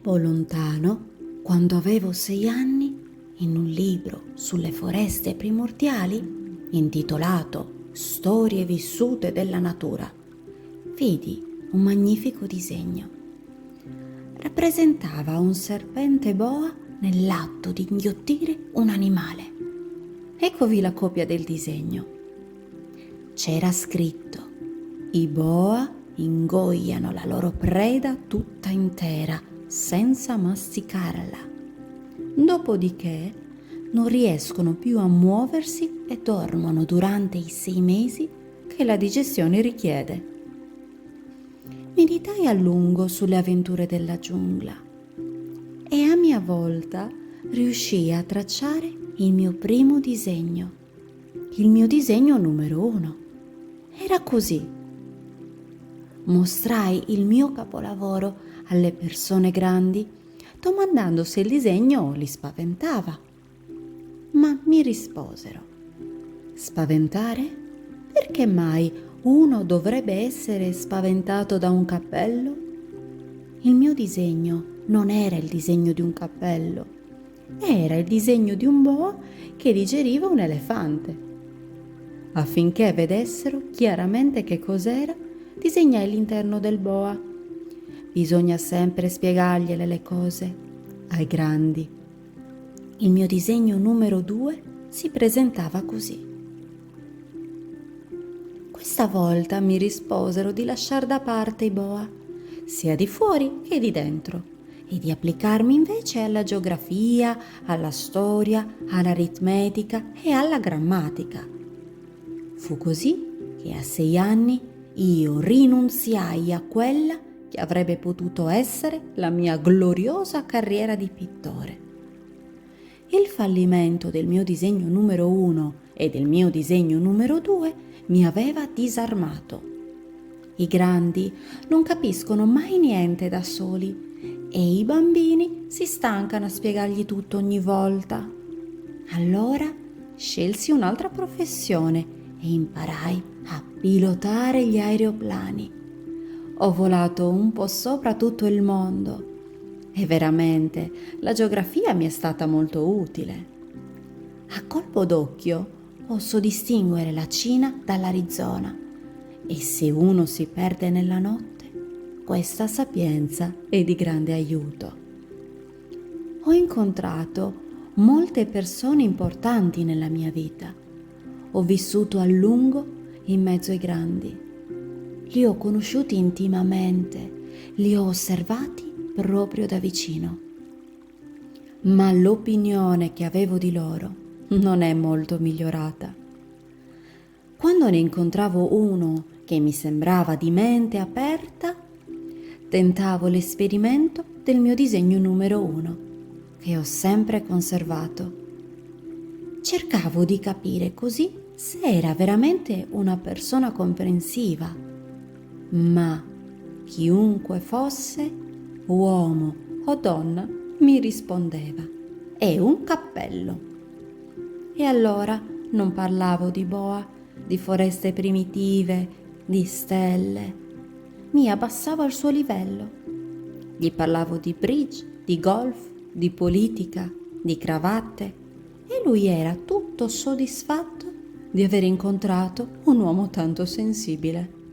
tempo lontano, quando avevo 6 anni, in un libro sulle foreste primordiali, intitolato Storie vissute della natura, vidi un magnifico disegno. Rappresentava un serpente boa nell'atto di inghiottire un animale. Eccovi la copia del disegno. C'era scritto: i boa ingoiano la loro preda tutta intera, senza masticarla. Dopodiché non riescono più a muoversi e dormono durante i 6 mesi che la digestione richiede. Meditai a lungo sulle avventure della giungla e a mia volta riuscii a tracciare il mio primo disegno, il mio disegno numero 1. Era così. Mostrai il mio capolavoro alle persone grandi, domandando se il disegno li spaventava. Ma mi risposero: spaventare? Perché mai uno dovrebbe essere spaventato da un cappello? Il mio disegno non era il disegno di un cappello, era il disegno di un boa che digeriva un elefante. Affinché vedessero chiaramente che cos'era, disegnai l'interno del boa. Bisogna sempre spiegargliele le cose ai grandi. Il mio disegno numero 2 si presentava così. Questa volta mi risposero di lasciar da parte i boa, sia di fuori che di dentro, e di applicarmi invece alla geografia, alla storia, all'aritmetica e alla grammatica. Fu così che a 6 anni io rinunziai a quella che avrebbe potuto essere la mia gloriosa carriera di pittore. Il fallimento del mio disegno numero 1 e del mio disegno numero 2 mi aveva disarmato. I grandi non capiscono mai niente da soli e i bambini si stancano a spiegargli tutto ogni volta. Allora scelsi un'altra professione e imparai a pilotare gli aeroplani. Ho volato un po' sopra tutto il mondo e veramente la geografia mi è stata molto utile. A colpo d'occhio posso distinguere la Cina dall'Arizona e se uno si perde nella notte, questa sapienza è di grande aiuto. Ho incontrato molte persone importanti nella mia vita. Ho vissuto a lungo in mezzo ai grandi. Li ho conosciuti intimamente, li ho osservati proprio da vicino. Ma l'opinione che avevo di loro non è molto migliorata. Quando ne incontravo uno che mi sembrava di mente aperta, tentavo l'esperimento del mio disegno numero 1, che ho sempre conservato. Cercavo di capire così se era veramente una persona comprensiva, ma chiunque fosse, uomo o donna, mi rispondeva: è un cappello. E allora non parlavo di boa, di foreste primitive, di stelle. Mi abbassavo al suo livello. Gli parlavo di bridge, di golf, di politica, di cravatte e lui era tutto soddisfatto di aver incontrato un uomo tanto sensibile.